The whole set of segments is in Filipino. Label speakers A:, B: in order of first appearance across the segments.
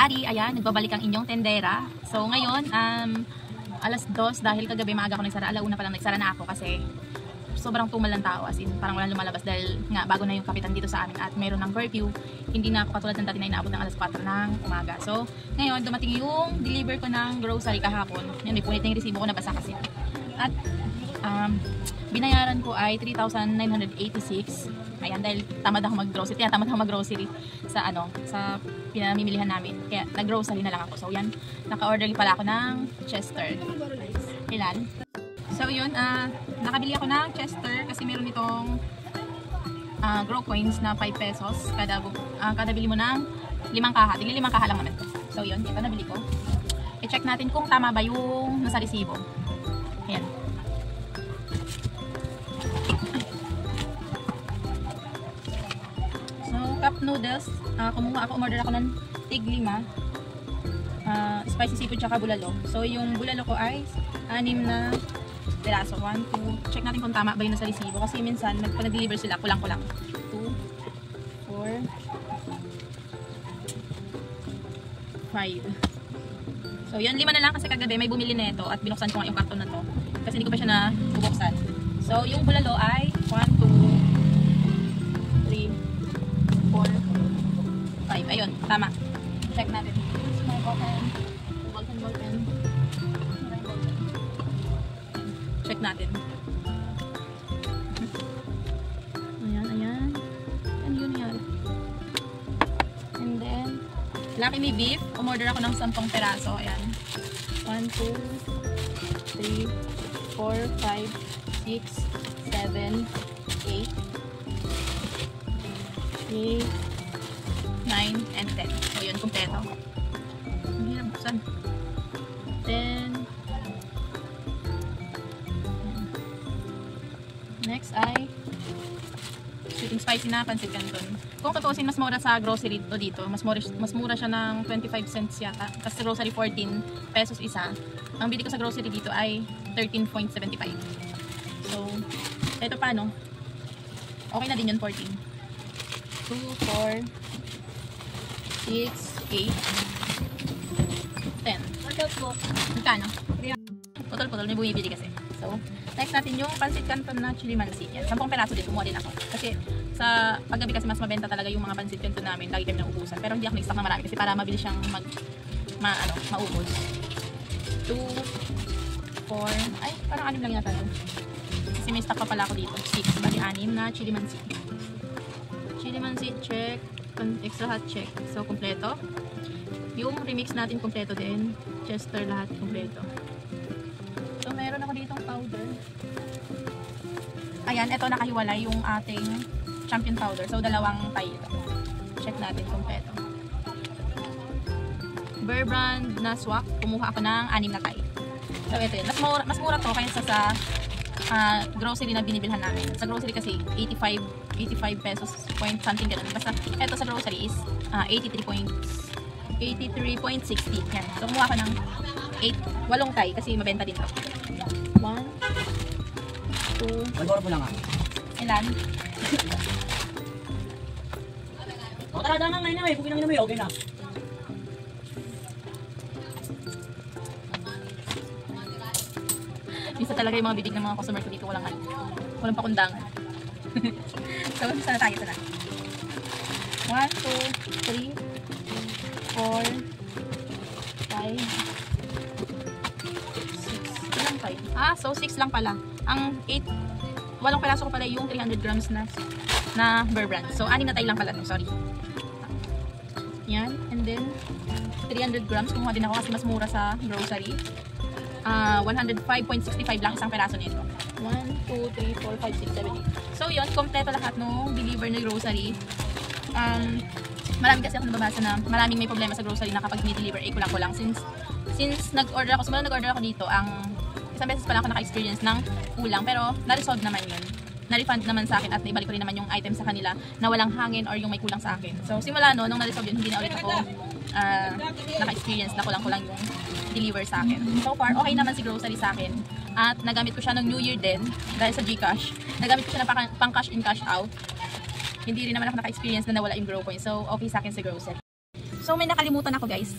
A: sari-sari. Ayan, nagbabalik ang inyong tendera. So ngayon, alas 2 dahil kagabi maaga ako nagsara. Alauna pa lang nagsara na ako kasi sobrang tumal ng tao, as in parang walang lumalabas dahil nga bago na yung kapitan dito sa amin at meron ng curfew. Hindi na ako katulad ng dati na inaabot ng alas 4 ng umaga. So ngayon dumating yung deliver ko ng grocery kahapon. Yan, may punit na yung resibo ko, nabasa kasi. At binayaran ko ay 3,986. Ayan, dahil tamad ako mag-grocery. Kaya tamad ako mag-grocery sa sa pinamimilihan namin. Kaya nag-grocery na lang ako. So yan, naka-order pala ako ng Chester. Ilan? So yun, nakabili ako ng Chester kasi meron itong grow coins na 5 pesos kada bili mo ng 5 kaha. Tigli 5 kaha lang naman. So yun, ito nabili ko. I-check natin kung tama ba yung nasa resibo. Ayan. So, cup noodles, umorder ako ng tig 5. Spicy seafood tsaka bulalo. So yung bulalo ko ay 6 na peraso. 1, 2. Check natin kung tama ba yun sa resibo. Kasi minsan, pag nag-deliver sila, kulang-kulang. 2, 4, 5. So, yun. 5 na lang kasi kagabi may bumili na ito at binuksan ko nga yung karton na to. Kasi hindi ko pa siya nabubuksan. So, yung bulalo ay 1, 2, 3, 4, 5. Ayun. Tama. Check natin. Small ballpen. Ballpen. Check natin. Ayan. And yun yan. And then, Lucky Me Beef. Umorder ako ng 10 peraso. Ayan. 1, 2, 3, 4, 5, 6, 7, 8, 9, and 10. So, yun, kumpleto. Ang hirap buksan. Then, next ay sweet and spicy na pancit canton. Kung tutuusin, mas mura sa grocery to dito. Mas mura siya ng 25 cents yata. Kasi sa grocery 14 pesos isa. Ang bili ko sa grocery dito ay 13.75. So, ito paano? Okay na din yun, 14. 2, 4, 6, 8, 10. Magkano? Putol-putol, may bumibili kasi. So, next natin yung pancit canton na chili mansi. Yan, 10 peraso din, kumuha din ako. Kasi sa paggabi kasi mas mabenta talaga yung mga pancit canton namin. Lagi kami nauubusan. Pero hindi ako nag-stock na marami kasi para mabilis siyang maubos. 2, 4, ay, parang 6 lang yata to. Kasi may stock pa pala ako dito. 6, bali 6 na chili mansi. Chili mansi, check. Extra hot, check. So, kumpleto. Yung remix natin, kumpleto din. Chester, lahat kumpleto. So, meron ako ditong powder. Ayan, ito nakahiwalay yung ating champion powder. So, 2 tayo ito. Check natin kumpleto. Bear Brand na swak. Kumuha ako ng 6 na tayo. So, ito yun. Mas mura to kaysa sa grocery na binibilhan namin. Sa grocery kasi 85 pesos point something ganun. Basta ito sa grocery is 83.60. Yan. So kumuha ko ng 8 tay kasi mabenta din to. 1, 2.
B: Magoro po lang ah.
A: Ilan?
B: O tara na ngayon na may bugin na may okay na.
A: Isa talaga yung mga bibig ng mga customer ko dito, walang pakundangan. So, sana tayo, sana. 1, 2, 3, 4, 5, 6. Ilang tayo? So 6 lang pala. Ang 8 peraso ko pala yung 300 grams na Bear Brand. So, 6 na tayo lang pala. Sorry. Yan. And then, 300 grams. Kumuha din ako kasi mas mura sa grocery. 105.65 lang isang peraso nito. 1, 2, 3, 4, 5, 6, 7, 8. So yun, kompleto lahat nung deliver na grocery. Marami kasi ako nababasa na maraming may problema sa grocery na kapag ni-deliver ay kulang-kulang. Since nag-order ako, simula nag-order ako dito, isang beses pa lang ako naka-experience ng kulang. Pero na-resolve naman yun. Na-refund naman sa akin at naibalik ko rin naman yung item sa kanila na walang hangin or yung may kulang sa akin. So simula nung na-resolve yun, hindi na ulit ako naka-experience na kulang-kulang yung deliver sa akin. So far, okay naman si grocery sa akin. At nagamit ko siya ng New Year din dahil sa GCash. Nagamit ko siya na pang cash in, cash out. Hindi rin naman ako naka-experience na nawala yung grow coin. So, okay sa akin sa grocery. So may nakalimutan ako guys.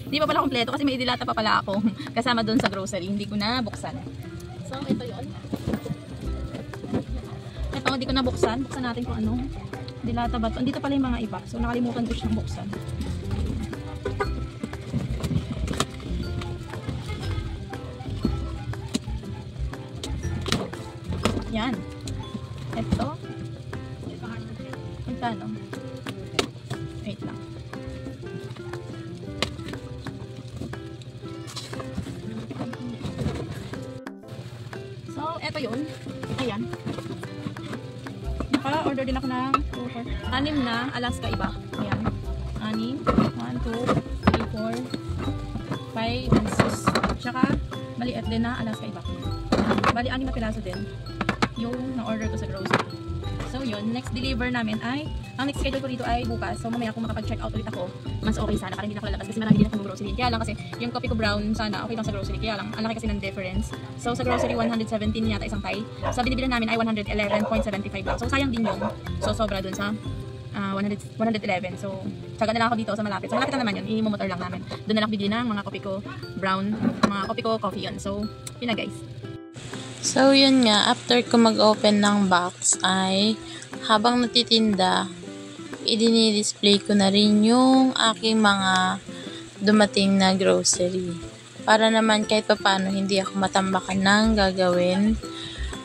A: Hindi pa pala kompleto kasi may dilata pa pala ako kasama doon sa grocery. Hindi ko na buksan. So ito yun. Ito, hindi ko na buksan. Buksan natin kung ano. Dilata ba ito? Andito pala yung mga iba. So nakalimutan ko siyang buksan. Yan. Ito. Magkano? Wait lang. So, eto yun. Ayan. Naka-order din ako ng 6 na Alaska iba. Ayan. 6. 1, 2, 3, 4, 5, and 6. Tsaka, maliit din na Alaska iba. Bali, 6 na piraso din yung na-order ko sa grocery. So, yun. Next deliver namin ay, ang next schedule ko dito ay bukas. So, mamaya kung makapag-check out ulit ako, mas okay sana. Para hindi na ako lalabas kasi marami din ako ng grocery. Kaya lang kasi, yung coffee ko brown sana, okay lang sa grocery. Kaya lang, ang laki kasi ng difference. So, sa grocery, 117 yata isang tie. Sa binibilan namin ay 111.75 lang. So, sayang din yun. So, sobra dun sa 111. So, tsaga na lang ako dito sa malapit. Sa malapit na naman yun, i-motor lang namin. Doon na lang bibili ng mga coffee ko brown, mga coffee ko coffee yun. So, yun na guys.
C: So, yun nga, after ko mag-open ng box ay habang natitinda, i-display ko na rin yung aking mga dumating na grocery. Para naman kahit paano hindi ako matambakan ng gagawin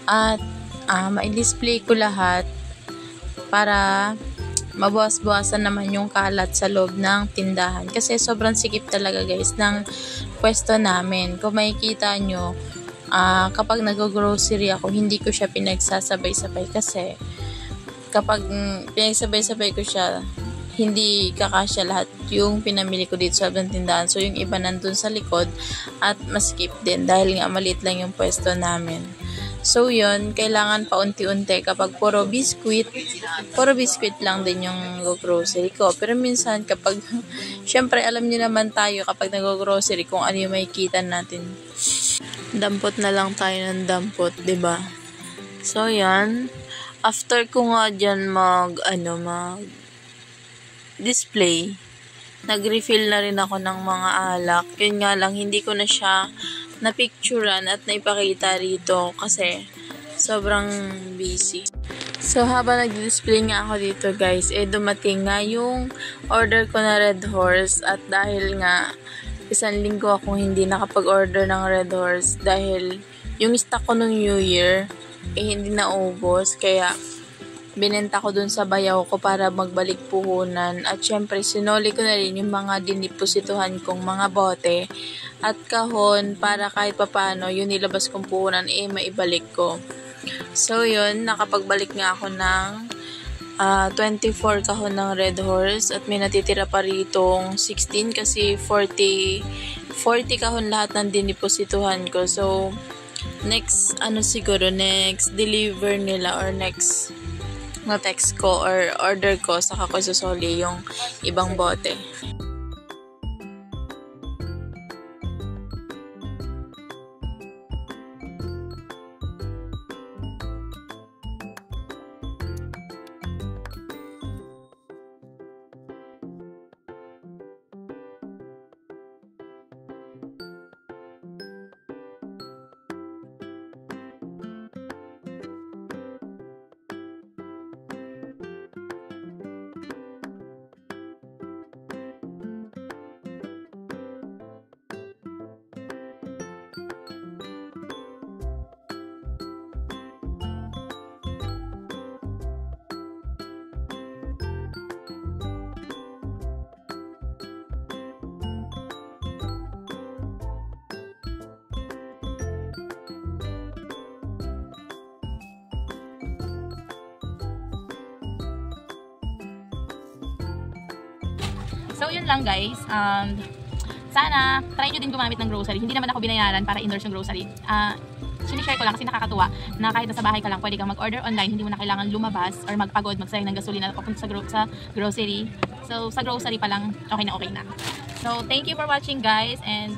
C: at ma-display ko lahat para mabawas-bawasan naman yung kalat sa loob ng tindahan. Kasi sobrang sikip talaga guys ng pwesto namin. Kung makikita nyo, kapag nag-grocery ako, hindi ko siya pinagsasabay-sabay kasi kapag pinagsabay-sabay ko siya, hindi kakasya lahat yung pinamili ko dito sa tindahan. So, yung iba nandun sa likod at maskip din dahil nga maliit lang yung pwesto namin. So, yun, kailangan paunti-unti kapag puro biscuit lang din yung grocery ko. Pero minsan kapag, syempre alam niyo naman tayo kapag nag-grocery kung ano yung makikita natin. Dampot na lang tayo ng dampot, 'di ba? So, yan. After ko nga dyan display, nag-refill na rin ako ng mga alak. Yun nga lang, hindi ko na siya na-picturean at naipakita rito kasi sobrang busy. So, habang nag-display nga ako dito guys, dumating nga yung order ko na Red Horse at dahil nga 1 linggo akong hindi nakapag-order ng Red Horse dahil yung stock ko nung New Year hindi naubos. Kaya binenta ko dun sa bayaw ko para magbalik puhunan. At syempre, sinoli ko na rin yung mga diniposituhan kong mga bote at kahon para kahit papano yung nilabas kong puhunan maibalik ko. So yun, nakapagbalik nga ako ng 24 kahon ng Red Horse at may natitira pa ritong 16 kasi 40 kahon lahat ng diniposituhan ko. So, next deliver nila or next text ko or order ko, saka ko susoli yung ibang bote.
A: So, yun lang guys. Sana, try nyo din gumamit ng grocery. Hindi naman ako binayaran para endorse yung grocery. Sinishare ko lang kasi nakakatuwa na kahit nasa bahay ka lang, pwede kang mag-order online. Hindi mo na kailangan lumabas or magpagod, magsayang ng gasolina papunta sa grocery. So, sa grocery pa lang, okay na. So, thank you for watching guys. And,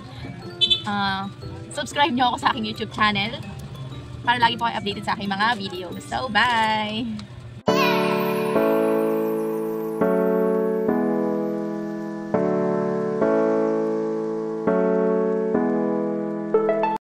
A: subscribe nyo ako sa aking YouTube channel para lagi po kayo updated sa aking mga videos. So, bye!